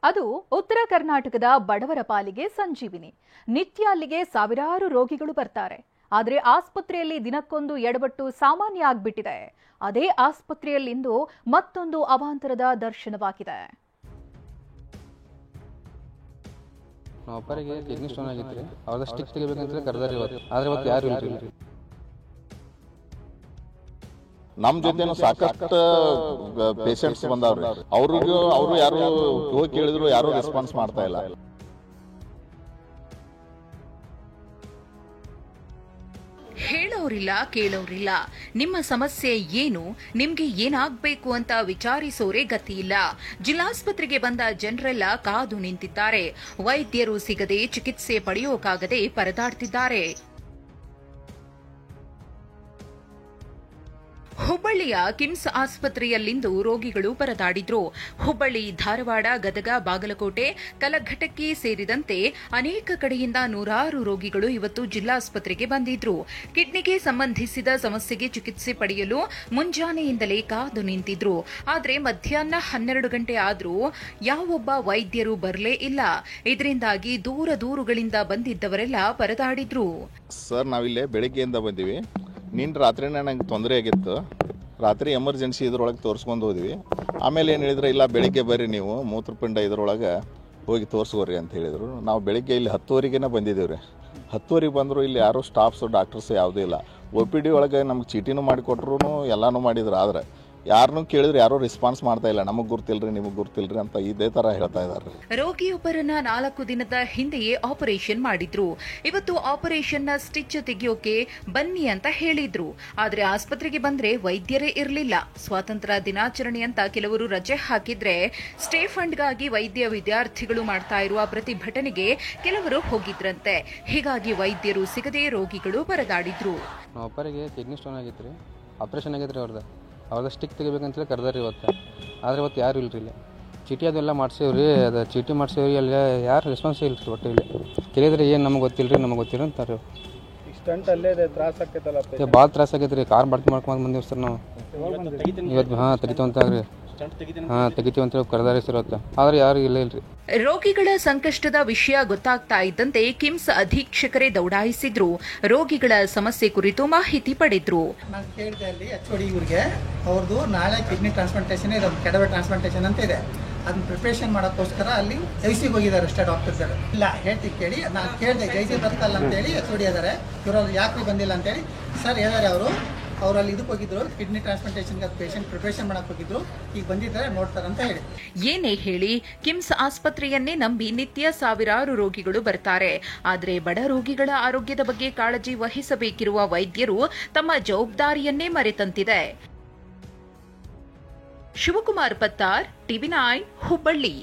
ಅದು ಉತ್ತರ ಕರ್ನಾಟಕದ ಬಡವರ ಪಾಲಿಗೆ ಸಂಜೀವಿನಿ. ನಿತ್ಯ ಅಲ್ಲಿಗೆ ಸಾವಿರಾರು ರೋಗಿಗಳು ಬರ್ತಾರೆ. ಆದರೆ ಆಸ್ಪತ್ರೆಯಲ್ಲಿ ದಿನಕ್ಕೊಂದು ಎಡವಟ್ಟು ಸಾಮಾನ್ಯ ಆಗ್ಬಿಟ್ಟಿದೆ. ಅದೇ ಆಸ್ಪತ್ರೆಯಲ್ಲಿಂದು ಮತ್ತೊಂದು ಅವಾಂತರದ ದರ್ಶನವಾಗಿದೆ. ಒಬ್ಬರಿಗೆ ಕಿಡ್ನಿ ಸ್ಟೋನ್ ಆಗಿತ್ತು. ಅವ್ರದ ಸ್ಟಿಕ್ ತೆಗಿಬೇಕಂತ ಕರೆದಾರೆ ಇವತ್ತು. ಆದ್ರೆ ಇವತ್ತು ಯಾರು ಇಲ್ರಿ. ನಮ್ಮ ಜೊತೆನೂ ಸಾಕಷ್ಟು ಪೇಷಂಟ್ಸ್ ಬಂದವ್ರಿ. ಅವರು ಯಾರು ಹೋಗಿ ಕೇಳಿದ್ರು ಯಾರು ರೆಸ್ಪಾನ್ಸ್ ಮಾಡ್ತಾ ಇಲ್ಲ. ಹೇಳೋರಿಲ್ಲ ಕೇಳೋರಿಲ್ಲ. ನಿಮ್ಮ ಸಮಸ್ಯೆ ಏನು, ನಿಮ್ಗೆ ಏನಾಗಬೇಕು ಅಂತ ವಿಚಾರಿಸೋರೇ ಗತಿಯಿಲ್ಲ. ಜಿಲ್ಲಾಸ್ಪತ್ರೆಗೆ ಬಂದ ಜನರೆಲ್ಲ ಕಾದು ನಿಂತಿದ್ದಾರೆ. ವೈದ್ಯರು ಸಿಗದೆ ಚಿಕಿತ್ಸೆ ಪಡೆಯೋಕಾಗದೆ ಪರದಾಡ್ತಿದ್ದಾರೆ. ಹುಬ್ಬಳ್ಳಿಯ ಕಿಮ್ಸ್ ಆಸ್ಪತ್ರೆಯಲ್ಲಿಂದು ರೋಗಿಗಳು ಪರದಾಡಿದ್ರು. ಹುಬ್ಬಳ್ಳಿ, ಧಾರವಾಡ, ಗದಗ, ಬಾಗಲಕೋಟೆ, ಕಲಘಟಕಿ ಸೇರಿದಂತೆ ಅನೇಕ ಕಡೆಯಿಂದ ನೂರಾರು ರೋಗಿಗಳು ಇವತ್ತು ಜಿಲ್ಲಾಸ್ಪತ್ರೆಗೆ ಬಂದಿದ್ರು. ಕಿಡ್ನಿಗೆ ಸಂಬಂಧಿಸಿದ ಸಮಸ್ಯೆಗೆ ಚಿಕಿತ್ಸೆ ಪಡೆಯಲು ಮುಂಜಾನೆಯಿಂದಲೇ ಕಾದು ನಿಂತಿದ್ರು. ಆದರೆ ಮಧ್ಯಾಹ್ನ 12 ಗಂಟೆ ಆದರೂ ಯಾವೊಬ್ಬ ವೈದ್ಯರು ಬರಲೇ ಇಲ್ಲ. ಇದರಿಂದಾಗಿ ದೂರಗಳಿಂದ ಬಂದಿದ್ದವರೆಲ್ಲ ಪರದಾಡಿದ್ರು. ಸರ್, ನಾವಿಲ್ಲೇ ಬೆಳಿಗ್ಗೆಯಿಂದ ಬಂದಿವಿ. ನಿನ್ನೆ ರಾತ್ರಿನೇ ನಂಗೆ ತೊಂದರೆ ಆಗಿತ್ತು. ರಾತ್ರಿ ಎಮರ್ಜೆನ್ಸಿ ಇದ್ರೊಳಗೆ ತೋರಿಸ್ಕೊಂಡು ಹೋದ್ವಿ. ಆಮೇಲೆ ಏನು ಹೇಳಿದ್ರೆ, ಇಲ್ಲ ಬೆಳಿಗ್ಗೆ ಬರ್ರಿ ನೀವು ಮೂತ್ರಪಿಂಡ ಇದ್ರೊಳಗೆ ಹೋಗಿ ತೋರಿಸ್ಕೋರಿ ಅಂತ ಹೇಳಿದರು. ನಾವು ಬೆಳಿಗ್ಗೆ ಇಲ್ಲಿ 10 ಬಂದಿದ್ದೀವಿ ರೀ. 10 ಬಂದರೂ ಇಲ್ಲಿ ಯಾರೂ ಸ್ಟಾಫ್ಸು ಡಾಕ್ಟರ್ಸು ಯಾವುದೂ ಇಲ್ಲ. OPD ಒಳಗೆ ನಮ್ಗೆ ಚೀಟಿನೂ ಮಾಡಿಕೊಟ್ರು, ಎಲ್ಲನೂ ಮಾಡಿದ್ರು. ಆದರೆ ಯಾರನ್ನೂ ಕೇಳಿದ್ರೆ ಯಾರೂ ರೆಸ್ಪಾನ್ಸ್ ಮಾಡ್ತಾ ಇಲ್ಲ. ನಮಗೆ ಗುರ್ತಿಲ್ರಿ, ನಿಮಗೆ ಗುರ್ತಿಲ್ರಿ ಅಂತ ಇದೇ ಥರ ಹೇಳ್ತಾ ಇದ್ದಾರೆ. ರೋಗಿಯೊಬ್ಬರನ್ನ 4 ದಿನದ ಹಿಂದೆಯೇ ಆಪರೇಷನ್ ಮಾಡಿದ್ರು. ಇವತ್ತು ಆಪರೇಷನ್ನ ಸ್ಟಿಚ್ ತೆಗೆಯೋಕೆ ಬನ್ನಿ ಅಂತ ಹೇಳಿದ್ರು. ಆದರೆ ಆಸ್ಪತ್ರೆಗೆ ಬಂದ್ರೆ ವೈದ್ಯರೇ ಇರಲಿಲ್ಲ. ಸ್ವಾತಂತ್ರ್ಯ ದಿನಾಚರಣೆ ಅಂತ ಕೆಲವರು ರಜೆ ಹಾಕಿದ್ರೆ, ಸ್ಟೇ ಫಂಡ್ಗಾಗಿ ವೈದ್ಯ ವಿದ್ಯಾರ್ಥಿಗಳು ಮಾಡ್ತಾ ಇರುವ ಪ್ರತಿಭಟನೆಗೆ ಕೆಲವರು ಹೋಗಿದ್ರಂತೆ. ಹೀಗಾಗಿ ವೈದ್ಯರು ಸಿಗದೆ ರೋಗಿಗಳು ಪರದಾಡಿದ್ರು. ಒಬ್ಬರಿಗೆ ಕಿಡ್ನಿ ಸ್ಟೋನ್ ಆಗಿತ್ತು. ಆಪರೇಷನ್ ಆಗಿದ್ರಿ. ಅವ್ರದ್ದು ಸ್ಟಿಕ್ ತೆಗಿಬೇಕಂತೇಳಿ ಕರೆದಾರೆ ಇವತ್ತು. ಆದರೆ ಇವತ್ತು ಯಾರು ಇಲ್ರಿ. ಇಲ್ಲಿ ಚೀಟಿ ಅದೆಲ್ಲ ಮಾಡ್ಸೇವ್ರಿ. ಅದು ಚೀಟಿ ಮಾಡ್ಸೇವ್ರಿ. ಅಲ್ಲಿ ಯಾರು ರೆಸ್ಪಾನ್ಸ್ ಇಲ್ರಿ. ಒಟ್ಟು ಇಲ್ಲಿ ಕೇಳಿದ್ರೆ ಏನು ನಮಗೆ ಗೊತ್ತಿಲ್ಲ ಅಂತಾರೆ. ಭಾಳ ತ್ರಾಸ ಆಗೈತೆ ರೀ. ಕಾರ್ ಮಾಡ್ಕೊಂಡು ಬಂದೀವಿ ಸರ್ ನಾವು ಇವತ್ತು. ತೆಗಿತೀವಿ ಅಂತಾಗ್ರಿ. ತೆಗಿತೀವಿ ಅಂತ ಕರೆದಾರೆ ಸರ್ ಇವತ್ತು. ಆದರೆ ಯಾರು ಇಲ್ರಿ. ರೋಗಿಗಳ ಸಂಕಷ್ಟದ ವಿಷಯ ಗೊತ್ತಾಗ್ತಾ ಇದ್ದಂತೆ ಕಿಮ್ಸ್ ಅಧೀಕ್ಷಕರೇ ದೌಡಾಯಿಸಿದ್ರು. ರೋಗಿಗಳ ಸಮಸ್ಯೆ ಕುರಿತು ಮಾಹಿತಿ ಪಡೆದ್ರು. ನಾನು ಕೇಳಿದೆ ಅಲ್ಲಿ HOD ಇವರಿಗೆ, ಅವ್ರದ್ದು ನಾಳೆ ಕಿಡ್ನಿ ಟ್ರಾನ್ಸ್ಪ್ಲಾಂಟೇಷನ್ ಇದೆ, ಕೆಡವೆ ಟ್ರಾನ್ಸ್ಪ್ಲಾಂಟೇಷನ್ ಅಂತ ಇದೆ. ಅದನ್ನ ಪ್ರಿಪರೇಷನ್ ಮಾಡೋಕ್ಕೋಸ್ಕರ ಅಲ್ಲಿ ಐಸಿಗೆ ಹೋಗಿದ್ದಾರೆ ಅಷ್ಟೇ ಡಾಕ್ಟರ್ಗಳು. ಇಲ್ಲ ಹೇಳ್ತಿ ಕೇಳಿ, ನಾನು ಕೇಳಿದೆ ಜೈಜಿ ಬರ್ತಲ್ಲ ಅಂತೇಳಿ HOD ಇದ್ದಾರೆ. ಇವರು ಯಾಕೆ ಬಂದಿಲ್ಲ ಅಂತೇಳಿ ಸರ್ ಹೇಳಿದ್ದಾರೆ. ಅವರಲ್ಲಿ ಇದಕ್ಕೆ ಹೋಗಿದ್ರು, ಕಿಡ್ನಿ ಟ್ರಾನ್ಸ್ಪ್ಲಾಂಟೇಷನ್ಗೆ ಪೇಷಂಟ್ ಪ್ರಿಪರೇಷನ್ ಮಾಡಕ್ಕೆ ಹೋಗಿದ್ರು. ಈಗ ಬಂದಿದ್ದಾರೆ, ನೋಡ್ತಾರೆ ಅಂತ ಹೇಳಿ. ಏನೇ ಹೇಳಿ, ಕಿಮ್ಸ್ ಆಸ್ಪತ್ರೆಯನ್ನೇ ನಂಬಿ ನಿತ್ಯ ಸಾವಿರಾರು ರೋಗಿಗಳು ಬರ್ತಾರೆ. ಆದರೆ ಬಡ ರೋಗಿಗಳ ಆರೋಗ್ಯದ ಬಗ್ಗೆ ಕಾಳಜಿ ವಹಿಸಬೇಕಿರುವ ವೈದ್ಯರು ತಮ್ಮ ಜವಾಬ್ದಾರಿಯನ್ನೇ ಮರೆತಂತಿದೆ. ಶಿವಕುಮಾರ್ ಪತ್ತಾರ್, TV9 ಹುಬ್ಬಳ್ಳಿ.